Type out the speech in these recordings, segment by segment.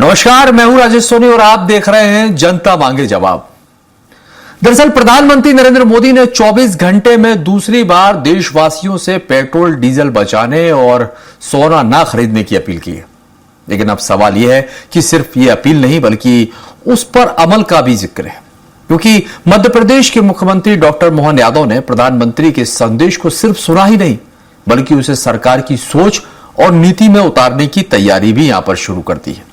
नमस्कार, मैं हूं राजेश सोनी और आप देख रहे हैं जनता मांगे जवाब। दरअसल प्रधानमंत्री नरेंद्र मोदी ने 24 घंटे में दूसरी बार देशवासियों से पेट्रोल डीजल बचाने और सोना ना खरीदने की अपील की है। लेकिन अब सवाल यह है कि सिर्फ ये अपील नहीं बल्कि उस पर अमल का भी जिक्र है, क्योंकि मध्य प्रदेश के मुख्यमंत्री डॉक्टर मोहन यादव ने प्रधानमंत्री के संदेश को सिर्फ सुना ही नहीं बल्कि उसे सरकार की सोच और नीति में उतारने की तैयारी भी यहां पर शुरू कर दी है।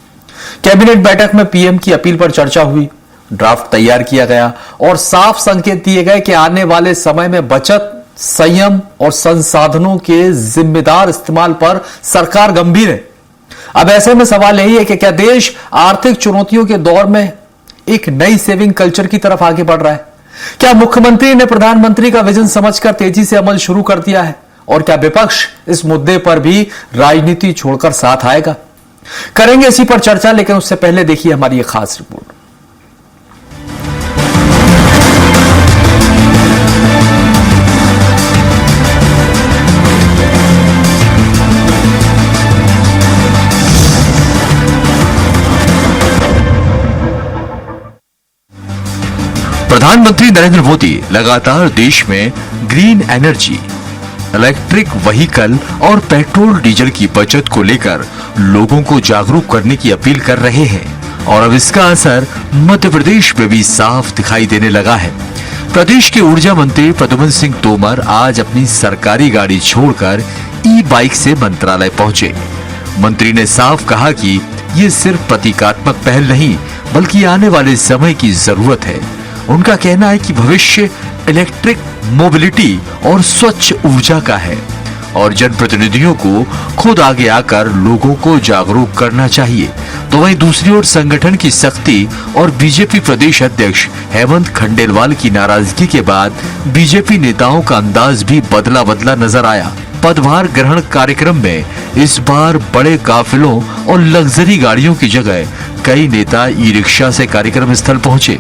कैबिनेट बैठक में पीएम की अपील पर चर्चा हुई, ड्राफ्ट तैयार किया गया और साफ संकेत दिए गए कि आने वाले समय में बचत, संयम और संसाधनों के जिम्मेदार इस्तेमाल पर सरकार गंभीर है। अब ऐसे में सवाल यही है कि क्या देश आर्थिक चुनौतियों के दौर में एक नई सेविंग कल्चर की तरफ आगे बढ़ रहा है? क्या मुख्यमंत्री ने प्रधानमंत्री का विजन समझकर तेजी से अमल शुरू कर दिया है? और क्या विपक्ष इस मुद्दे पर भी राजनीति छोड़कर साथ आएगा? करेंगे इसी पर चर्चा, लेकिन उससे पहले देखिए हमारी एक खास रिपोर्ट। प्रधानमंत्री नरेंद्र मोदी लगातार देश में ग्रीन एनर्जी, इलेक्ट्रिक व्हीकल और पेट्रोल डीजल की बचत को लेकर लोगों को जागरूक करने की अपील कर रहे हैं और अब इसका असर मध्य प्रदेश में भी साफ दिखाई देने लगा है। प्रदेश के ऊर्जा मंत्री प्रद्युम्न सिंह तोमर आज अपनी सरकारी गाड़ी छोड़कर ई बाइक से मंत्रालय पहुंचे। मंत्री ने साफ कहा कि ये सिर्फ प्रतीकात्मक पहल नहीं बल्कि आने वाले समय की जरूरत है। उनका कहना है कि भविष्य इलेक्ट्रिक मोबिलिटी और स्वच्छ ऊर्जा का है और जनप्रतिनिधियों को खुद आगे आकर लोगों को जागरूक करना चाहिए। तो वहीं दूसरी ओर संगठन की सख्ती और बीजेपी प्रदेश अध्यक्ष हेमंत खंडेलवाल की नाराजगी के बाद बीजेपी नेताओं का अंदाज भी बदला नजर आया। पदभार ग्रहण कार्यक्रम में इस बार बड़े काफिलों और लग्जरी गाड़ियों की जगह कई नेता ई रिक्शा से कार्यक्रम स्थल पहुंचे।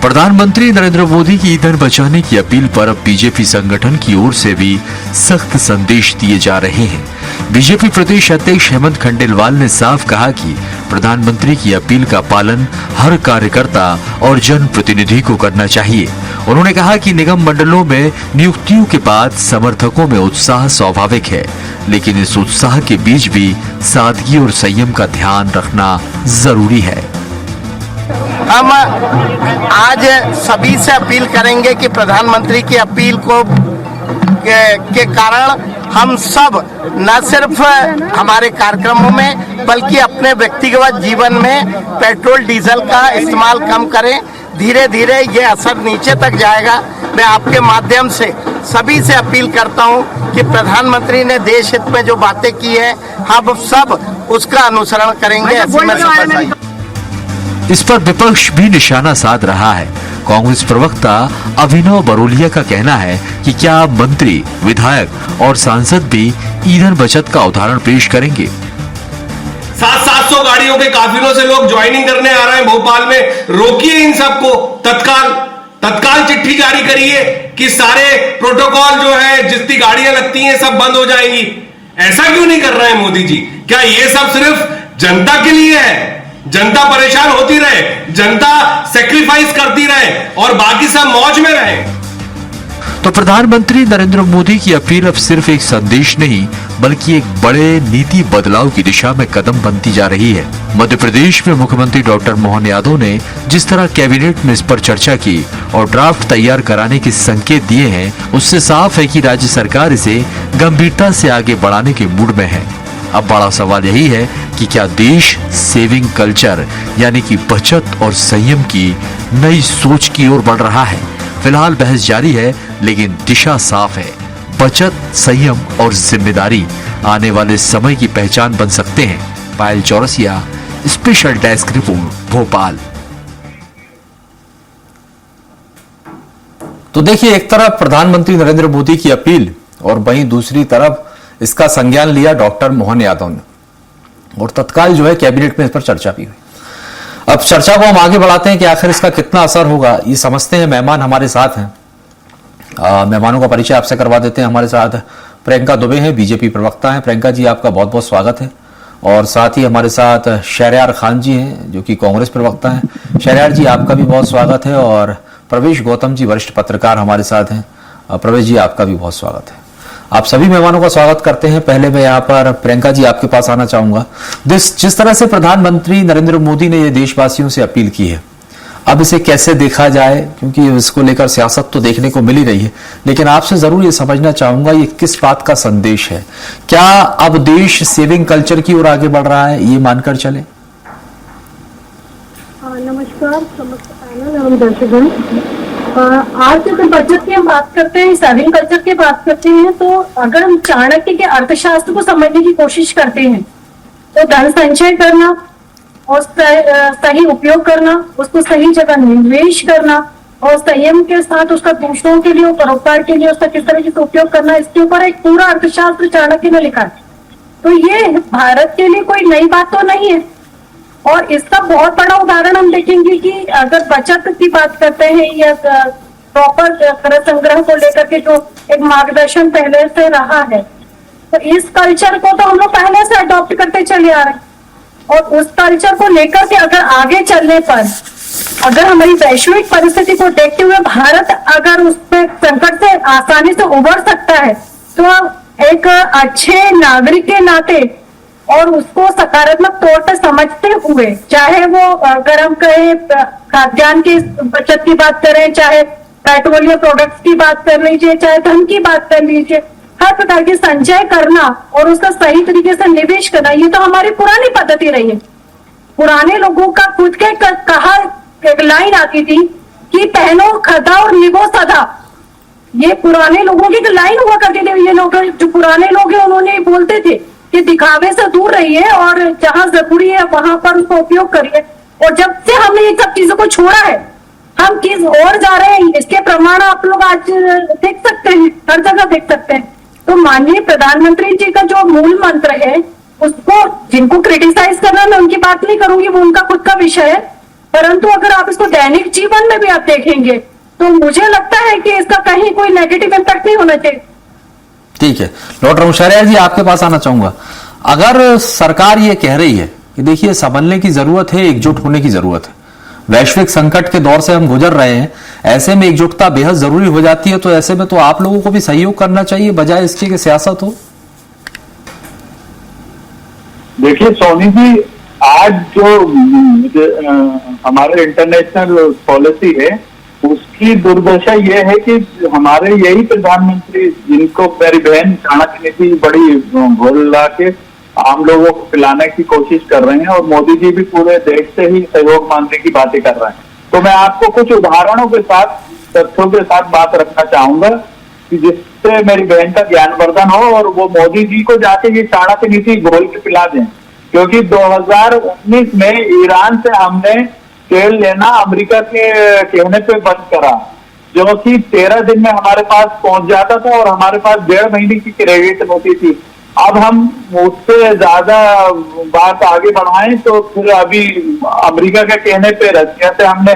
प्रधानमंत्री नरेंद्र मोदी की ईंधन बचाने की अपील पर अब बीजेपी संगठन की ओर से भी सख्त संदेश दिए जा रहे हैं। बीजेपी प्रदेश अध्यक्ष हेमंत खंडेलवाल ने साफ कहा कि प्रधानमंत्री की अपील का पालन हर कार्यकर्ता और जनप्रतिनिधि को करना चाहिए। उन्होंने कहा कि निगम मंडलों में नियुक्तियों के बाद समर्थकों में उत्साह स्वाभाविक है, लेकिन इस उत्साह के बीच भी सादगी और संयम का ध्यान रखना जरूरी है। हम आज सभी से अपील करेंगे कि प्रधानमंत्री की अपील के कारण हम सब न सिर्फ हमारे कार्यक्रमों में बल्कि अपने व्यक्तिगत जीवन में पेट्रोल डीजल का इस्तेमाल कम करें। धीरे धीरे ये असर नीचे तक जाएगा। मैं आपके माध्यम से सभी से अपील करता हूं कि प्रधानमंत्री ने देश हित में जो बातें की है हम सब उसका अनुसरण करेंगे। ऐसी मैं सफलता। इस पर विपक्ष भी निशाना साध रहा है। कांग्रेस प्रवक्ता अभिनव बरोलिया का कहना है कि क्या मंत्री, विधायक और सांसद भी ईंधन बचत का उदाहरण पेश करेंगे? 700 गाड़ियों के काफिलों से लोग ज्वाइनिंग करने आ रहे हैं भोपाल में। रोकिए इन सबको, तत्काल चिट्ठी जारी करिए कि सारे प्रोटोकॉल जो है, जितनी गाड़ियां लगती हैं सब बंद हो जाएंगी। ऐसा क्यों नहीं कर रहे हैं मोदी जी? क्या ये सब सिर्फ जनता के लिए है? जनता परेशान होती रहे, जनता सेक्रीफाइस करती रहे और बाकी सब मौज में रहे। तो प्रधानमंत्री नरेंद्र मोदी की अपील अब सिर्फ एक संदेश नहीं बल्कि एक बड़े नीति बदलाव की दिशा में कदम बनती जा रही है। मध्य प्रदेश में मुख्यमंत्री डॉक्टर मोहन यादव ने जिस तरह कैबिनेट में इस पर चर्चा की और ड्राफ्ट तैयार कराने के संकेत दिए हैं, उससे साफ है कि राज्य सरकार इसे गंभीरता से आगे बढ़ाने के मूड में है। अब बड़ा सवाल यही है कि क्या देश सेविंग कल्चर यानी कि बचत और संयम की नई सोच की ओर बढ़ रहा है? फिलहाल बहस जारी है, लेकिन दिशा साफ है। बचत, संयम और जिम्मेदारी आने वाले समय की पहचान बन सकते हैं। Payal Chaurasia, special desk report, Bhopal. तो देखिए, एक तरफ प्रधानमंत्री नरेंद्र मोदी की अपील और वहीं दूसरी तरफ इसका संज्ञान लिया डॉक्टर मोहन यादव ने और तत्काल जो है कैबिनेट में इस पर चर्चा भी हुई। अब चर्चा को हम आगे बढ़ाते हैं कि आखिर इसका कितना असर होगा, ये समझते हैं। मेहमान हमारे साथ हैं, मेहमानों का परिचय आपसे करवा देते हैं। हमारे साथ प्रियंका दुबे हैं, बीजेपी प्रवक्ता हैं। प्रियंका जी, आपका बहुत बहुत स्वागत है। और साथ ही हमारे साथ शहरयार खान जी हैं जो कि कांग्रेस प्रवक्ता हैं। शहरयार जी आपका भी बहुत स्वागत है और प्रवेश गौतम जी वरिष्ठ पत्रकार हमारे साथ हैं। प्रवेश जी आपका भी बहुत स्वागत है। आप सभी मेहमानों का स्वागत करते हैं। पहले मैं यहाँ पर प्रियंका जी आपके पास आना चाहूंगा। जिस तरह से प्रधानमंत्री नरेंद्र मोदी ने ये देशवासियों से अपील की है, अब इसे कैसे देखा जाए, क्योंकि इसको लेकर सियासत तो देखने को मिल ही रही है, लेकिन आपसे जरूर ये समझना चाहूंगा ये किस बात का संदेश है। क्या अब देश सेविंग कल्चर की ओर आगे बढ़ रहा है, ये मानकर चले? नमस्कार समस्त पैनल एवं दर्शकगण। आज जब बजट की हम बात करते हैं, सेविंग कल्चर की बात करते हैं, तो अगर हम चाणक्य के अर्थशास्त्र को समझने की कोशिश करते हैं तो धन संचय करना और सही उपयोग करना, उसको सही जगह निवेश करना और संयम के साथ उसका दूसरों के लिए, परोपकार के लिए उसका किस तरीके से उपयोग करना, इसके ऊपर एक पूरा अर्थशास्त्र चाणक्य ने लिखा है। तो ये भारत के लिए कोई नई बात तो नहीं है। और इसका बहुत बड़ा उदाहरण हम देखेंगे कि अगर बचत की बात करते हैं या प्रॉपर कर संग्रह को लेकर के जो एक मार्गदर्शन पहले से रहा है, तो इस कल्चर को तो हम लोग पहले से अडॉप्ट करते चले आ रहे हैं। और उस कल्चर को लेकर के अगर आगे चलने पर, अगर हमारी वैश्विक परिस्थिति को देखते हुए भारत अगर उस संकट से आसानी से उबर सकता है, तो एक अच्छे नागरिक के नाते और उसको सकारात्मक तौर पर समझते हुए, चाहे वो अगर हम कहें खाद्यान्न की बचत की बात करें, चाहे पेट्रोलियम प्रोडक्ट्स की बात कर लीजिए, चाहे धन की बात कर लीजिए, हर प्रकार की संचय करना और उसका सही तरीके से निवेश करना, ये तो हमारी पुरानी पद्धति रही है। पुराने लोगों का खुद के कहा एक लाइन आती थी कि पहनो खदा और निभो सदा। ये पुराने लोगों की लाइन हुआ करती थी। ये लोग जो पुराने लोग हैं उन्होंने बोलते थे कि दिखावे से दूर रहिए और जहां जरूरी है वहां पर उसका उपयोग करिए। और जब से हमने ये सब चीजों को छोड़ा है, हम किस ओर जा रहे हैं इसके प्रमाण आप लोग आज देख सकते हैं, हर जगह देख सकते हैं। तो माननीय प्रधानमंत्री जी का जो मूल मंत्र है, उसको जिनको क्रिटिसाइज करना, मैं उनकी बात नहीं करूंगी, वो उनका खुद का विषय है, परंतु अगर आप इसको दैनिक जीवन में भी आप देखेंगे तो मुझे लगता है कि इसका कहीं कोई नेगेटिव इम्पैक्ट नहीं होना चाहिए। ठीक है, लौट रहा हूं। शहरयार जी आपके पास आना चाहूंगा। अगर सरकार ये कह रही है कि देखिए संभलने की जरूरत है, एकजुट होने की जरूरत है, वैश्विक संकट के दौर से हम गुजर रहे हैं, ऐसे में एकजुटता बेहद जरूरी हो जाती है, तो ऐसे में तो आप लोगों को भी सहयोग करना चाहिए बजाय इसके कि सियासत हो। देखिए सोनी जी, आज जो हमारे इंटरनेशनल पॉलिसी है उसकी दुर्दशा ये है कि हमारे यही प्रधानमंत्री, जिनको मेरी बहन चाणक्य नीति बड़ी घोल ला के आम लोगों को पिलाने की कोशिश कर रहे हैं, और मोदी जी भी पूरे देश से ही सहयोग मांगने की बातें कर रहे हैं। तो मैं आपको कुछ उदाहरणों के साथ, तथ्यों के साथ बात रखना चाहूंगा कि जिससे मेरी बहन का ज्ञानवर्धन हो और वो मोदी जी को जाके ये चाणक्य नीति घोल के पिला दें। क्योंकि 2019 में ईरान से हमने तेल लेना अमेरिका के कहने पे बंद करा, जो कि 13 दिन में हमारे पास पहुंच जाता था और हमारे पास 1.5 महीने की क्रेडिट होती थी। अब हम उससे ज्यादा बात आगे बढ़ाएं तो फिर अभी अमेरिका के कहने पे रशिया से हमने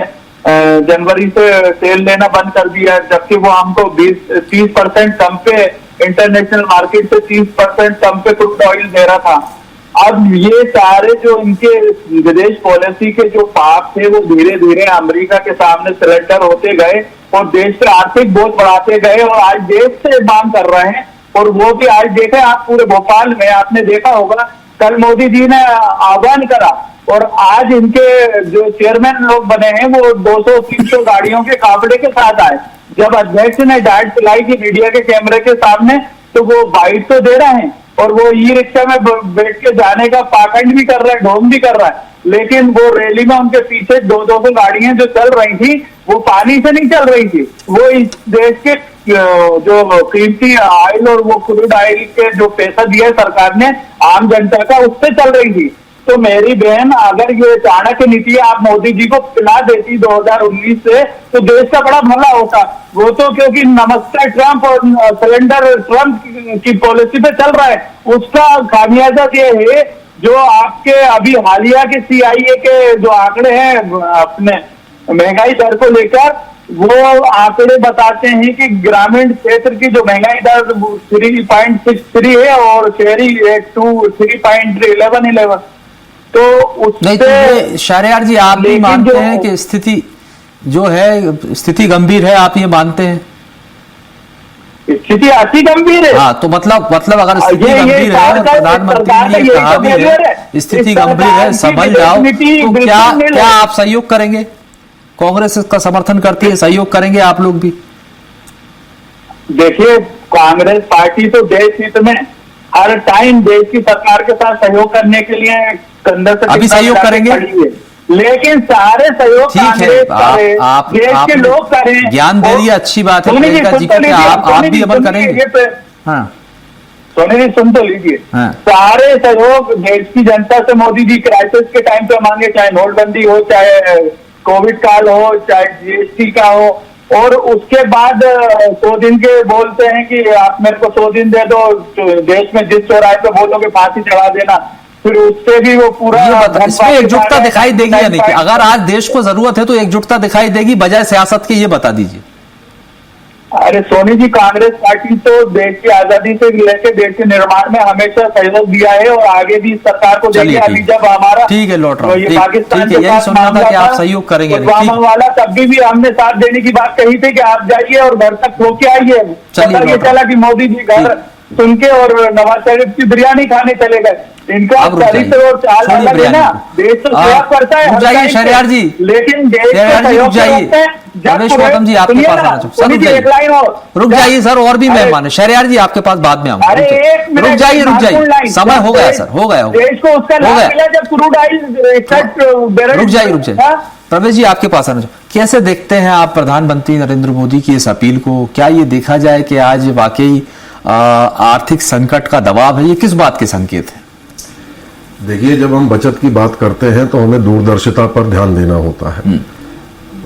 जनवरी से तेल लेना बंद कर दिया, जबकि वो हमको 30% कम पे इंटरनेशनल मार्केट से 30% कम पे क्रूड ऑयल दे रहा था। अब ये सारे जो इनके विदेश पॉलिसी के जो पाप थे वो धीरे धीरे अमेरिका के सामने सिलेंडर होते गए और देश पे आर्थिक बोझ बढ़ाते गए और आज देश से मांग कर रहे हैं। और वो भी आज देखे आप पूरे भोपाल में आपने देखा होगा, कल मोदी जी ने आह्वान करा और आज इनके जो चेयरमैन लोग बने हैं वो 200-300 गाड़ियों के काफले के साथ आए। जब अध्यक्ष ने डांट पिलाई की मीडिया के कैमरे के सामने, तो वो बाइट तो दे रहे हैं और वो ई रिक्शा में बैठ के जाने का पाखंड भी कर रहा है, ढोंग भी कर रहा है, लेकिन वो रैली में उनके पीछे 200 गाड़ियां जो चल रही थी वो पानी से नहीं चल रही थी, वो इस देश के जो कीमती ऑयल और वो क्रूड ऑयल के जो पैसा दिया सरकार ने आम जनता का, उससे चल रही थी। तो मेरी बहन, अगर ये चाणक्य नीति आप मोदी जी को पिला देती 2019 से, तो देश का बड़ा भला होता। वो तो क्योंकि नमस्ते ट्रंप और सिलेंडर ट्रंप की पॉलिसी पे चल रहा है, उसका खामियाजा ये है जो आपके अभी हालिया के CIA के जो आंकड़े हैं अपने महंगाई दर को लेकर, वो आंकड़े बताते हैं कि ग्रामीण क्षेत्र की जो महंगाई दर 3.63 है और शहरी 3.11 तो नहीं तो ये शहरयार जी आप भी मानते हैं कि स्थिति जो है स्थिति गंभीर है, आप ये मानते हैं? स्थिति अति गंभीर है। हाँ, तो मतलब अगर स्थिति गंभीर है और प्रधानमंत्री ने ये कहा भी है स्थिति गंभीर है, संभल जाओ, तो क्या आप सहयोग करेंगे? कांग्रेस इसका समर्थन करती है, सहयोग करेंगे आप लोग भी? देखिए, कांग्रेस पार्टी तो देश हित में हर टाइम देश की सरकार के साथ सहयोग करने के लिए कंधे से अभी सहयोग करेंगे, लेकिन सारे सहयोग ठीक है, आप देश के लोग करें। ज्ञान दे दिया, अच्छी बात है प्रियंका जी की, आप भी अमल करेंगे। हाँ सोनी जी सुन तो लीजिए, हाँ। सारे सहयोग देश की जनता से मोदी जी क्राइसिस के टाइम पे मांगे, चाहे नोटबंदी हो, चाहे कोविड काल हो, चाहे जीएसटी का हो, और उसके बाद 100 दिन के बोलते हैं कि आप मेरे को 100 दिन दे दो, देश में जिस चौराहे पे बोलोगे फांसी चढ़ा देना, फिर उससे भी वो पूरा इसमें एकजुटता दिखाई देगी या नहीं? अगर आज देश को जरूरत है तो एकजुटता दिखाई देगी बजाय सियासत के, ये बता दीजिए। अरे सोनी जी, कांग्रेस पार्टी तो देश की आजादी से लेकर देश के निर्माण में हमेशा सहयोग दिया है और आगे भी सरकार को देंगे। अभी जब हमारा ठीक है, लौट रहा हूं, ये पाकिस्तान के यही सुनना था कि आप सहयोग करेंगे वाला, तब भी हमने साथ देने की बात कही थी कि आप जाइए और घर तक होके आइए। पता ये चला कि मोदी जी घर सुन के और नवाज शरीफ की बिरयानी खाने चले गए। इनका चरित्र और चाल अलग है ना, देश तो सेवा करता है। रुक जाइए शहरयार जी, लेकिन देश रुक जाइए, प्रवेश गौतम जी आपके पास आना चाहिए सर, रुक जाइए सर, और भी मेहमान है। शहरयार जी आपके पास बाद में आऊंगा, रुक जाइए, समय हो गया सर, हो गया, देश को उसका लाभ मिला जब क्रूड ऑयल। रुक जाइए प्रवेश जी आपके पास आना चाहिए। कैसे देखते हैं आप प्रधानमंत्री नरेंद्र मोदी की इस अपील को? क्या ये देखा जाए कि आज वाकई आर्थिक संकट का दबाव है? ये किस बात के संकेत है? देखिए, जब हम बचत की बात करते हैं तो हमें दूरदर्शिता पर ध्यान देना होता है।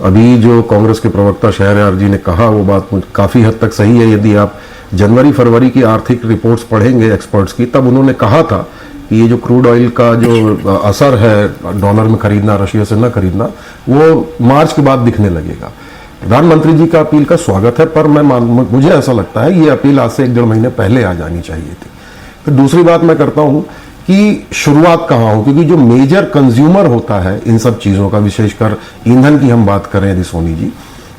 अभी जो कांग्रेस के प्रवक्ता शहरयार जी ने कहा वो बात काफी हद तक सही है। यदि आप जनवरी फरवरी की आर्थिक रिपोर्ट्स पढ़ेंगे एक्सपर्ट्स की, तब उन्होंने कहा था कि ये जो क्रूड ऑयल का जो असर है डॉलर में खरीदना, रशिया से न खरीदना, वो मार्च के बाद दिखने लगेगा। प्रधानमंत्री जी का अपील का स्वागत है, पर मुझे ऐसा लगता है ये अपील आज से 1-1.5 महीने पहले आ जानी चाहिए थी। फिर दूसरी बात मैं करता हूं कि शुरुआत कहाँ हो, क्योंकि जो मेजर कंज्यूमर होता है इन सब चीजों का, विशेषकर ईंधन की हम बात करें यदि सोनी जी,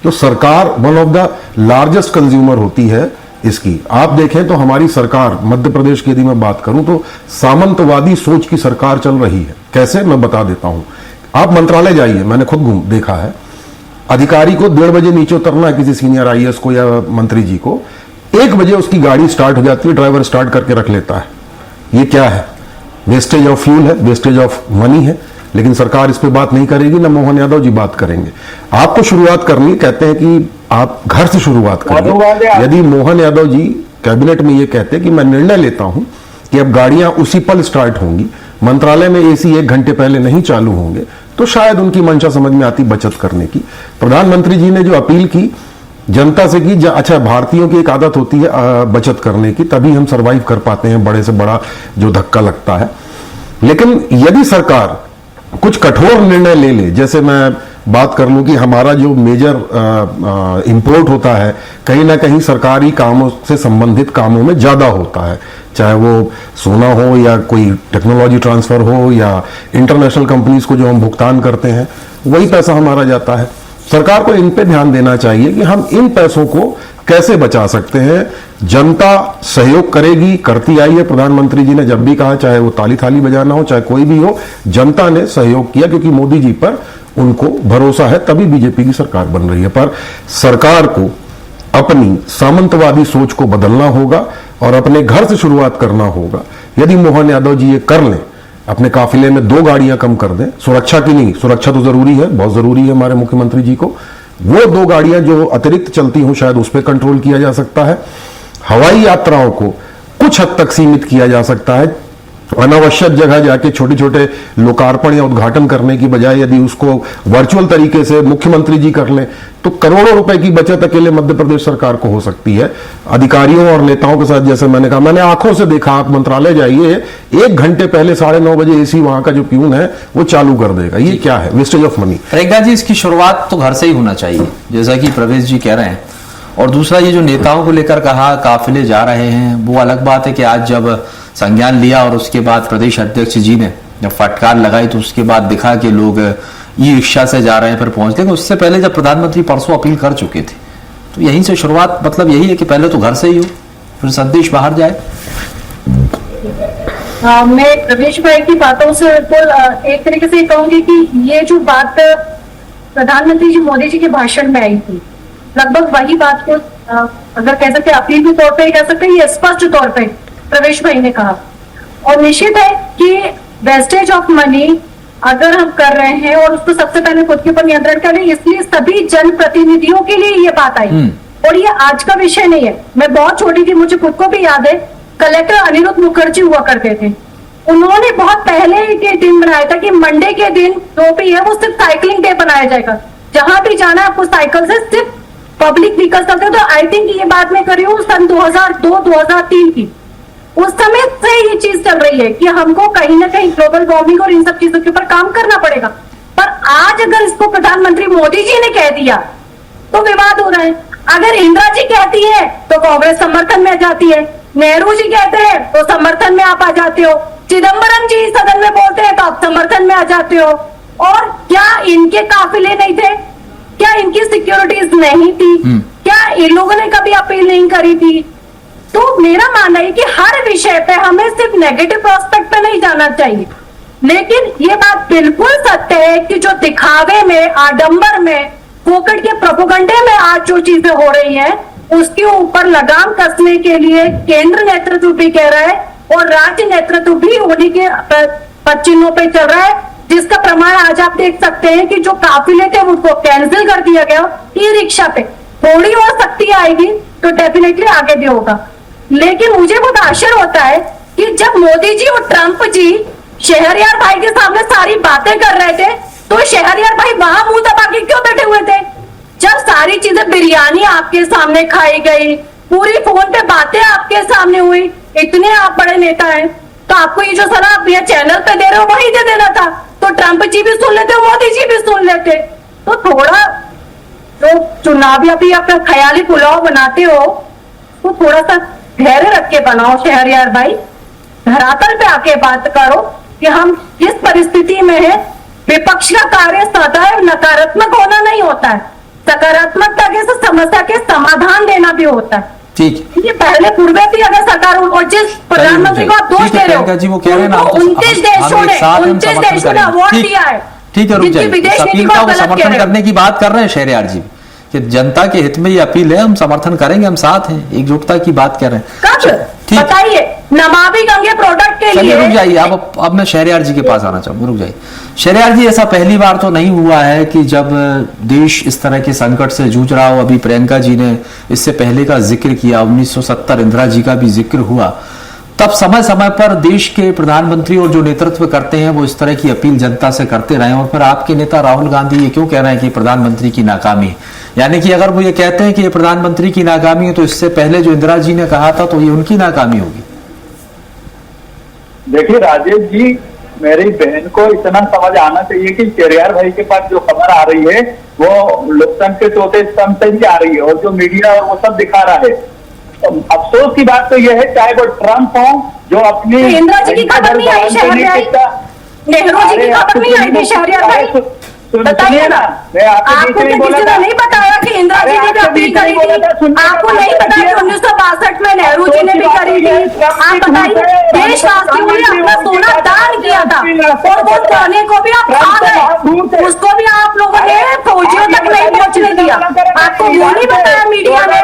तो सरकार one of the largest consumer होती है इसकी। आप देखें तो हमारी सरकार, मध्य प्रदेश की यदि मैं बात करूं तो सामंतवादी सोच की सरकार चल रही है। कैसे, मैं बता देता हूं। आप मंत्रालय जाइए, मैंने खुद देखा है, अधिकारी को 1:30 बजे नीचे उतरना है, किसी सीनियर आईएएस को या मंत्री जी को, 1 बजे उसकी गाड़ी स्टार्ट हो जाती है, ड्राइवर स्टार्ट करके रख लेता है। ये क्या है? वेस्टेज ऑफ फ्यूल है, वेस्टेज ऑफ मनी है। लेकिन सरकार इस पे बात नहीं करेगी, ना मोहन यादव जी बात करेंगे। आपको शुरुआत करनी, कहते हैं कि आप घर से शुरुआत करिए। यदि मोहन यादव जी कैबिनेट में ये कहते कि मैं निर्णय लेता हूं कि अब गाड़ियां उसी पल स्टार्ट होंगी, मंत्रालय में एसी 1 घंटे पहले नहीं चालू होंगे, तो शायद उनकी मंशा समझ में आती बचत करने की। प्रधानमंत्री जी ने जो अपील की जनता से की, अच्छा, भारतीयों की एक आदत होती है बचत करने की, तभी हम सरवाइव कर पाते हैं बड़े से बड़ा जो धक्का लगता है। लेकिन यदि सरकार कुछ कठोर निर्णय ले ले, जैसे मैं बात कर लूं कि हमारा जो मेजर इंपोर्ट होता है कहीं ना कहीं सरकारी कामों से संबंधित कामों में ज्यादा होता है, चाहे वो सोना हो या कोई टेक्नोलॉजी ट्रांसफर हो या इंटरनेशनल कंपनीज को जो हम भुगतान करते हैं, वही पैसा हमारा जाता है। सरकार को इन पे ध्यान देना चाहिए कि हम इन पैसों को कैसे बचा सकते हैं। जनता सहयोग करेगी, करती आई है। प्रधानमंत्री जी ने जब भी कहा, चाहे वो ताली थाली बजाना हो, चाहे कोई भी हो, जनता ने सहयोग किया, क्योंकि मोदी जी पर उनको भरोसा है, तभी बीजेपी की सरकार बन रही है। पर सरकार को अपनी सामंतवादी सोच को बदलना होगा और अपने घर से शुरुआत करना होगा। यदि मोहन यादव जी ये कर लें, अपने काफिले में 2 गाड़ियां कम कर दें, सुरक्षा की नहीं, सुरक्षा तो जरूरी है, बहुत जरूरी है हमारे मुख्यमंत्री जी को, वो 2 गाड़ियां जो अतिरिक्त चलती हों शायद उस पर कंट्रोल किया जा सकता है। हवाई यात्राओं को कुछ हद तक सीमित किया जा सकता है। अनावश्यक जगह जाके छोटे छोटे लोकार्पण या उद्घाटन करने की बजाय यदि उसको वर्चुअल तरीके से मुख्यमंत्री जी कर लें तो करोड़ों रुपए की बचत अकेले मध्य प्रदेश सरकार को हो सकती है। अधिकारियों और नेताओं के साथ, जैसे मैंने कहा, मैंने आंखों से देखा, आप मंत्रालय जाइए, 1 घंटे पहले 9:30 बजे एसी वहां का जो प्यून है वो चालू कर देगा। ये क्या है? Wastage of money. Priyanka ji, इसकी शुरुआत तो घर से ही होना चाहिए, जैसा कि प्रवेश जी कह रहे हैं। और दूसरा, ये जो नेताओं को लेकर कहा काफिले जा रहे हैं, वो अलग बात है कि आज जब संज्ञान लिया और उसके बाद प्रदेश अध्यक्ष जी ने जब फटकार लगाई तो उसके बाद दिखा कि लोग ई रिक्शा से जा रहे हैं, फिर पहुंच गए। उससे पहले जब प्रधानमंत्री परसों अपील कर चुके थे, तो यहीं से शुरुआत, मतलब यही है कि पहले तो घर से ही हो, फिर संदेश बाहर जाए। मैं प्रवेश भाई की बातों से बिल्कुल एक तरीके से कहूंगी कि ये जो बात प्रधानमंत्री जी मोदी जी के भाषण में आई थी, लगभग वही बात को अगर कह सकते अपील के तौर पे कह सकते हैं, ये स्पष्ट तौर पे प्रवेश भाई ने कहा। और निश्चित है कि वेस्टेज ऑफ मनी अगर हम कर रहे हैं और उसको सबसे पहले खुद के ऊपर नियंत्रण करें, इसलिए सभी जनप्रतिनिधियों के लिए ये बात आई। और ये आज का विषय नहीं है। मैं बहुत छोटी थी, मुझे खुद को भी याद है, कलेक्टर अनिरुद्ध मुखर्जी हुआ करते थे। उन्होंने बहुत पहले के दिन बनाया था कि मंडे के दिन जो भी है वो सिर्फ साइकिलिंग डे बनाया जाएगा, जहां भी जाना है आपको साइकिल से, सिर्फ पब्लिक व्हीकल चलते। तो आई थिंक ये बात मैं कर रही हूँ सन 2002-2003 की। उस समय से ये चीज चल रही है कि हमको कहीं ना कहीं ग्लोबल वार्मिंग और इन सब चीजों के ऊपर काम करना पड़ेगा। पर आज अगर इसको प्रधानमंत्री मोदी जी ने कह दिया तो विवाद हो रहा है। अगर इंदिरा जी कहती है तो कांग्रेस समर्थन में आ जाती है, नेहरू जी कहते हैं तो समर्थन में आप आ जाते हो, चिदम्बरम जी सदन में बोलते हैं तो आप समर्थन में आ जाते हो। और क्या इनके काफिले नहीं थे? क्या इनकी सिक्योरिटीज नहीं थी? क्या इन लोगों ने कभी अपील नहीं करी थी? तो मेरा मानना है कि हर विषय पे हमें सिर्फ नेगेटिव प्रोस्पेक्ट पे नहीं जाना चाहिए। लेकिन ये बात बिल्कुल सत्य है कि जो दिखावे में, आडंबर में, फोकट के प्रोपोगंडे में आज जो चीजें हो रही हैं, उसके ऊपर लगाम कसने के लिए केंद्र नेतृत्व भी कह रहा है और राज्य नेतृत्व भी उन्हीं के पदचिन्हों पे चल रहा है, जिसका प्रमाण आज आप देख सकते हैं कि जो काफिले थे उनको कैंसिल कर दिया गया। ई रिक्शा पे थोड़ी और सख्ती आएगी तो डेफिनेटली आगे भी होगा। लेकिन मुझे बहुत आश्चर्य होता है कि जब मोदी जी और ट्रंप जी शहरयार भाई के सामने सारी बातें कर रहे थे तो शहरयार भाई वहां मुंह दबा के क्यों बैठे हुए थे? जब सारी चीजें, बिरयानी आपके सामने खाई गई, पूरी फोन पे बातें आपके सामने हुई, इतने आप बड़े नेता हैं, तो आपको ये जो सलाह आप चैनल पे दे रहे हो वही दे देना था। तो ट्रंप जी भी सुन लेते, मोदी जी भी सुन लेते। तो थोड़ा तो चुनावी अभी अपना ख्याली पुलाव बनाते हो तो थोड़ा सा धैर्य रख के बनाओ शहरयार भाई, धरातल पे आके बात करो कि हम किस परिस्थिति में है। विपक्ष का कार्य सदैव नकारात्मक होना नहीं होता है, सकारात्मकता के से समस्या के समाधान देना भी होता है। ठीक, ये पहले पूर्व भी अगर सरकार, और जिस प्रधानमंत्री को आप दोष दे रहे हो, 29 देशों ने अवार्ड दिया है। ठीक है, रुक जाइए। विदेश अपील का वो समर्थन करने की बात कर रहे हैं शहरयार जी कि जनता के हित में ये अपील है, हम समर्थन करेंगे, हम साथ हैं, एकजुटता की बात कर रहे हैं। कब बताइए? नमामि गंगे प्रोडक्ट के लिए। रुक जाइए, अब मैं शहरयार जी के पास आना चाहूंगा। रुक जाइए शहरयार जी, ऐसा पहली बार तो नहीं हुआ है कि जब देश इस तरह के संकट से जूझ रहा हो। अभी प्रियंका जी ने इससे पहले का जिक्र किया, 1970 इंदिरा जी का भी जिक्र हुआ। तब समय समय पर देश के प्रधानमंत्री और जो नेतृत्व करते हैं वो इस तरह की अपील जनता से करते रहे। और फिर आपके नेता राहुल गांधी ये क्यों कह रहे हैं कि प्रधानमंत्री की नाकामी है? यानी कि अगर वो ये कहते हैं कि ये प्रधानमंत्री की नाकामी है तो इससे पहले जो इंदिरा जी ने कहा था तो ये उनकी नाकामी होगी। देखिए राजेश जी, मेरी बहन को इतना समझ आना चाहिए कि शहरयार भाई के पास जो खबर आ रही है वो लोकतंत्र के चौथे स्तंभ से ही आ रही है और जो मीडिया वो सब दिखा रहा है। अफसोस की बात तो यह है, चाहे वो ट्रंप हो जो अपनी इंदिरा जी की खबर नहीं आई, शहरयार नेहरू जी की खबर नहीं आई थी शहरयार भाई, बताइए ना। आपको किसी ने नहीं बताया कि इंदिरा जी ने भी अपील करी थी? आपको नहीं पता कि 1962 में नेहरू जी ने भी करी थी? आप बताइए, देशवासियों ने अपना सोना दान किया था और वो सोने को भी आप खा गए, उसको भी आप लोगों ने फौजियों तक नहीं पहुंचने दिया। आपको वो नहीं बताया मीडिया ने?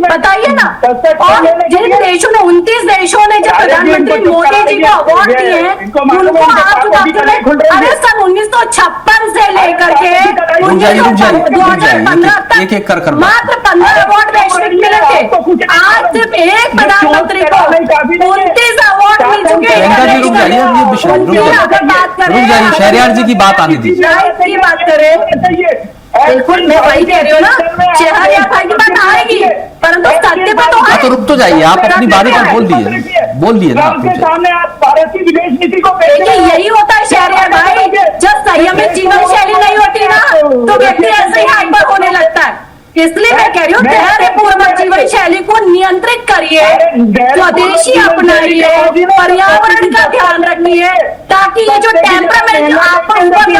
बताइए ना। और जिन देशों ने, 29 देशों ने जब प्रधानमंत्री मोदी जी को अवार्ड दिए हैं उनको आप अरे सन 1956 से लेकर के 2015 तक मात्र 15 अवार्ड वैश्विक मिले थे। आज सिर्फ एक प्रधानमंत्री को 29 अवार्ड मिल चुके प्रियंका जी रुक जाइए, ये विषय रुक जाइए, शहरयार जी की बात आने दीजिए। की बात करें, बिल्कुल मैं वही कह रही हूँ ना, शहरयार भाई की बात आएगी, परंतु सत्य पर तो हाँ तो रुक तो जाइए, आप अपनी बारी पर बोल दिए ना आप। सामने आप भारतीय विदेश नीति को देखिए यही होता है शहरयार भाई, जब संयमित जीवन शैली नहीं होती ना तो व्यक्ति ऐसे ही हाइपर होने लगता है। इसलिए मैं कह रही हूँ धैर्यपूर्वक जीवन शैली को नियंत्रित करिए, स्वदेशी अपनाइए, पर्यावरण का ध्यान रखिए, ताकि ये जो टेम्परामेंट आपका ऊपर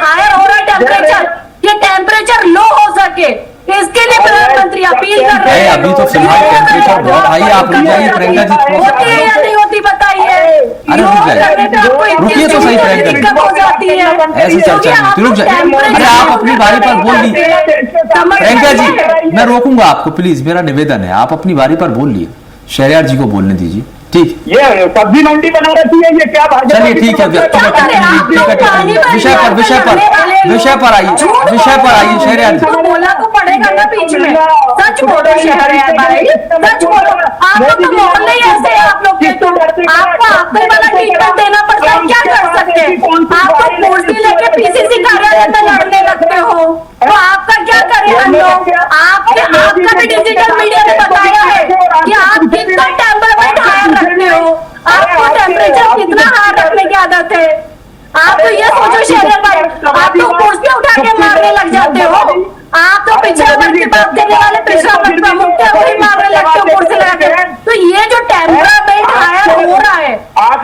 हायर हो रहा है टेम्परेचर, ये टेम्परेचर लो हो सके, इसके लिए प्रधानमंत्री अपील कर रहे हैं। अभी तो फिलहाल टेम्परेचर बहुत हाई, आप रुक जाइए प्रियंका जी। होती है या नहीं होती बताइए? अरे रुक जाइए, रुकिए तो सही प्रियंका जी, दिक्कत हो जाती है, ऐसी चर्चा नहीं, रुक जाइए। अरे आप अपनी बारी पर बोल लीजिए प्रियंका जी, मैं रोकूंगा आपको प्लीज, मेरा निवेदन है, आप अपनी बारी पर बोल लिए, शहरयार जी को बोलने दीजिए। ठीक, ये सब्जी मंडी बना रखी है, ये क्या भाजपा? चलिए ठीक है, विषय पर आइए शहरयार जी। बोला तो पड़ेगा ना बीच में, सच बोलो शहरयार भाई, सच बोलो। आप तो मोहल्ले ही ऐसे हैं, आप लोग के तो आपको आपको वाला ट्रीटमेंट देना पड़ता है, क्या कर सकते हैं? आप तो कुर्सी लेके पीसीसी कार्यालय में लड़ने लगते हो, तो आपका क्या करें हम लोग? आपका भी डिजिटल मीडिया ने बताया है कि आप कितना टेम्परामेंट हायर रखते हो, आपको टेम्परेचर कितना हायर रखने की आदत है। आप तो ये सोचो शहरयार भाई, आप तो कुर्सी उठा के मारने लग जाते हो, आप तो पिछड़ा वर्ग की बात करने वाले पिछड़ा वर्ग प्रमुख थे, वही मारने लगते हो कुर्सी लगा के। तो ये जो टेम्परामेंट हायर हो रहा है,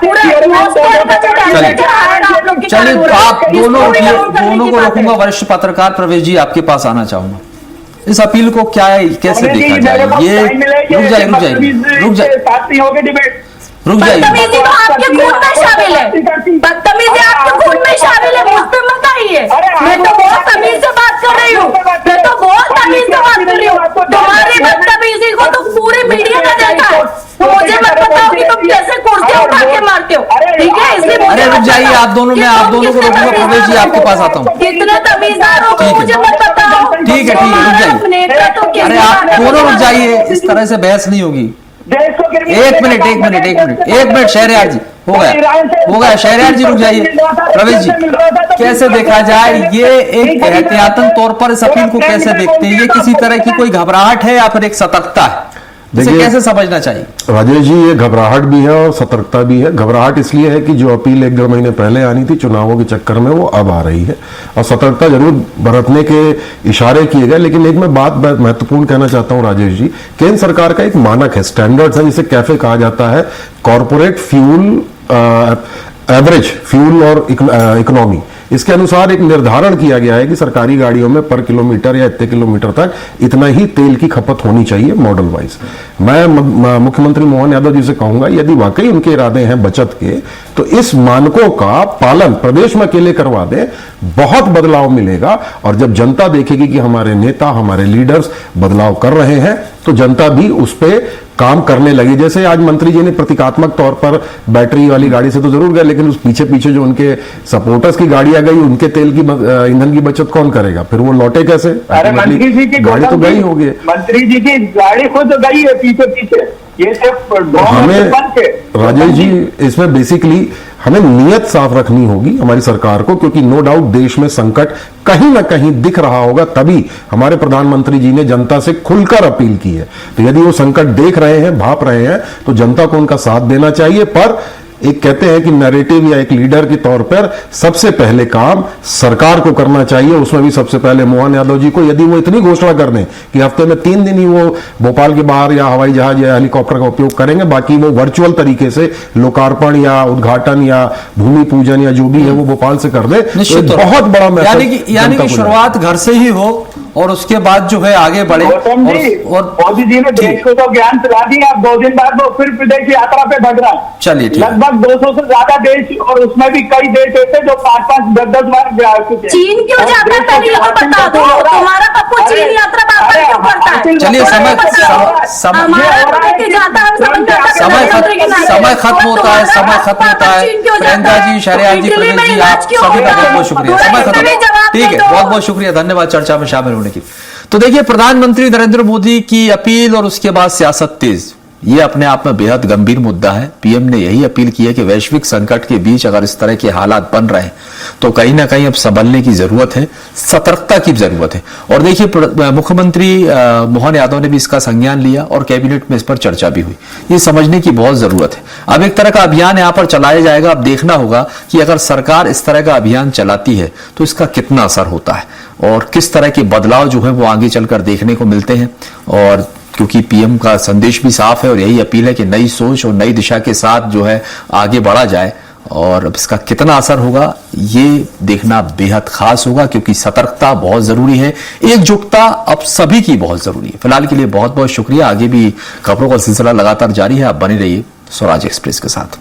पूरे एटमॉस्फेयर का जो टेम्परेचर हायर आप लोग के कारण चलिए हो रहा है, आप दोनों इसको भी डाउन करने को की बात है। रोकूंगा। वरिष्ठ पत्रकार प्रवेश जी आपके पास आना चाहूंगा, इस अपील को क्या है, कैसे देखा जाए? ये रुक जाइए बदतमीजी तो आपके खून में शामिल है, बदतमीजी आपके खून में शामिल है, मुझ पे मत आइए। मैं तो बहुत तमीज से बात कर रही हूँ, मैं तो बहुत तमीज से बात कर रही हूँ। तुम्हारी बदतमीजी को तो पूरी मीडिया ने देखा है, तो मुझे मत बताओ कि तुम कैसे कुर्सियां उठा के मारते हो, ठीक है? इसलिए अरे रुक जाइए, आप दोनों, मैं आप दोनों को रोकूंगा। प्रवेश जी आपके पास आता हूँ। कितने तमीजदार हो मुझे मत बताओ। ठीक है, रुक जाइए। अरे आप दोनों रुक जाइए, इस तरह से बहस नहीं होगी। एक मिनट शहरयार जी, हो गया शहरयार जी, रुक जाइए। प्रवेश जी, कैसे देखा जाए ये, एक एहतियातन तौर पर इस अपील को कैसे देखते हैं? ये किसी तरह की कोई घबराहट है या फिर एक सतर्कता है? इसे कैसे समझना चाहिए? राजेश जी, ये घबराहट भी है और सतर्कता भी है। घबराहट इसलिए है कि जो अपील 1-1.5 महीने पहले आनी थी चुनावों के चक्कर में, वो अब आ रही है, और सतर्कता जरूर बरतने के इशारे किए गए। लेकिन एक मैं बात महत्वपूर्ण कहना चाहता हूं राजेश जी, केंद्र सरकार का एक मानक है, स्टैंडर्ड्स है, जिसे कैफे कहा जाता है, कॉर्पोरेट फ्यूल एवरेज फ्यूल और इकोनॉमी। इसके अनुसार एक निर्धारण किया गया है कि सरकारी गाड़ियों में पर किलोमीटर या इतने किलोमीटर तक इतना ही तेल की खपत होनी चाहिए मॉडल वाइज। मैं मुख्यमंत्री मोहन यादव जी से कहूंगा, यदि वाकई उनके इरादे हैं बचत के, तो इस मानकों का पालन प्रदेश में अकेले करवा दें, बहुत बदलाव मिलेगा। और जब जनता देखेगी कि हमारे नेता, हमारे लीडर्स बदलाव कर रहे हैं, तो जनता भी उस पर काम करने लगी। जैसे आज मंत्री जी ने प्रतीकात्मक तौर पर बैटरी वाली गाड़ी से तो जरूर गए, लेकिन उस पीछे पीछे जो उनके सपोर्टर्स की गाड़ी आ गई, उनके तेल की ईंधन की बचत कौन करेगा? फिर वो लौटे कैसे? अरे मंत्री जी की गाड़ी तो गई होगी, मंत्री जी की गाड़ी खुद गई है पीछे पीछे। ये सिर्फ हमें राजेश जी, इसमें बेसिकली हमें नियत साफ रखनी होगी हमारी सरकार को, क्योंकि नो डाउट देश में संकट कहीं ना कहीं दिख रहा होगा, तभी हमारे प्रधानमंत्री जी ने जनता से खुलकर अपील की है। तो यदि वो संकट देख रहे हैं, भाप रहे हैं, तो जनता को उनका साथ देना चाहिए। पर एक कहते हैं कि नैरेटिव या एक लीडर के तौर पर सबसे पहले काम सरकार को करना चाहिए, उसमें भी सबसे पहले मोहन यादव जी को। यदि वो इतनी घोषणा कर दें कि हफ्ते में 3 दिन ही वो भोपाल के बाहर या हवाई जहाज या हेलीकॉप्टर का उपयोग करेंगे, बाकी वो वर्चुअल तरीके से लोकार्पण या उद्घाटन या भूमि पूजन या जो भी है वो भोपाल से कर दे, तो बहुत बड़ा मैसेज यानी कि शुरुआत घर से ही हो और उसके बाद जो है आगे बढ़े। और मोदी जी ने देश को तो ज्ञान पिला दिया, अब 2 दिन बाद वो फिर विदेश यात्रा पे बढ़ रहा है। चलिए लगभग 200 से ज्यादा देश, और उसमें भी कई देश ऐसे जो 5-5, 10-10 बार जा चुके। चीन क्यों जाता है पहले ये तो बता दो, तुम्हारा पप्पू चीन यात्रा बार क्यों करता है? चलिए समय खत्म होता है, प्रियंका जी, शहरयार जी, प्रवेश जी, आप सभी का बहुत बहुत शुक्रिया। समय खत्म, ठीक है, बहुत बहुत शुक्रिया, धन्यवाद चर्चा में शामिल होने की। तो देखिए, प्रधानमंत्री नरेंद्र मोदी की अपील और उसके बाद सियासत तेज। ये अपने आप में बेहद गंभीर मुद्दा है। पीएम ने यही अपील की है कि वैश्विक संकट के बीच अगर इस तरह के हालात बन रहे हैं तो कहीं ना कहीं अब संभलने की जरूरत है, सतर्कता की जरूरत है। और देखिए, मुख्यमंत्री मोहन यादव ने भी इसका संज्ञान लिया और कैबिनेट में इस पर चर्चा भी हुई। ये समझने की बहुत जरूरत है। अब एक तरह का अभियान यहां पर चलाया जाएगा। अब देखना होगा कि अगर सरकार इस तरह का अभियान चलाती है तो इसका कितना असर होता है और किस तरह के बदलाव जो है वो आगे चलकर देखने को मिलते हैं। और क्योंकि पीएम का संदेश भी साफ है और यही अपील है कि नई सोच और नई दिशा के साथ जो है आगे बढ़ा जाए, और अब इसका कितना असर होगा ये देखना बेहद खास होगा, क्योंकि सतर्कता बहुत जरूरी है, एकजुटता अब सभी की बहुत जरूरी है। फिलहाल के लिए बहुत बहुत शुक्रिया। आगे भी खबरों का सिलसिला लगातार जारी है, आप बने रहिए स्वराज एक्सप्रेस के साथ।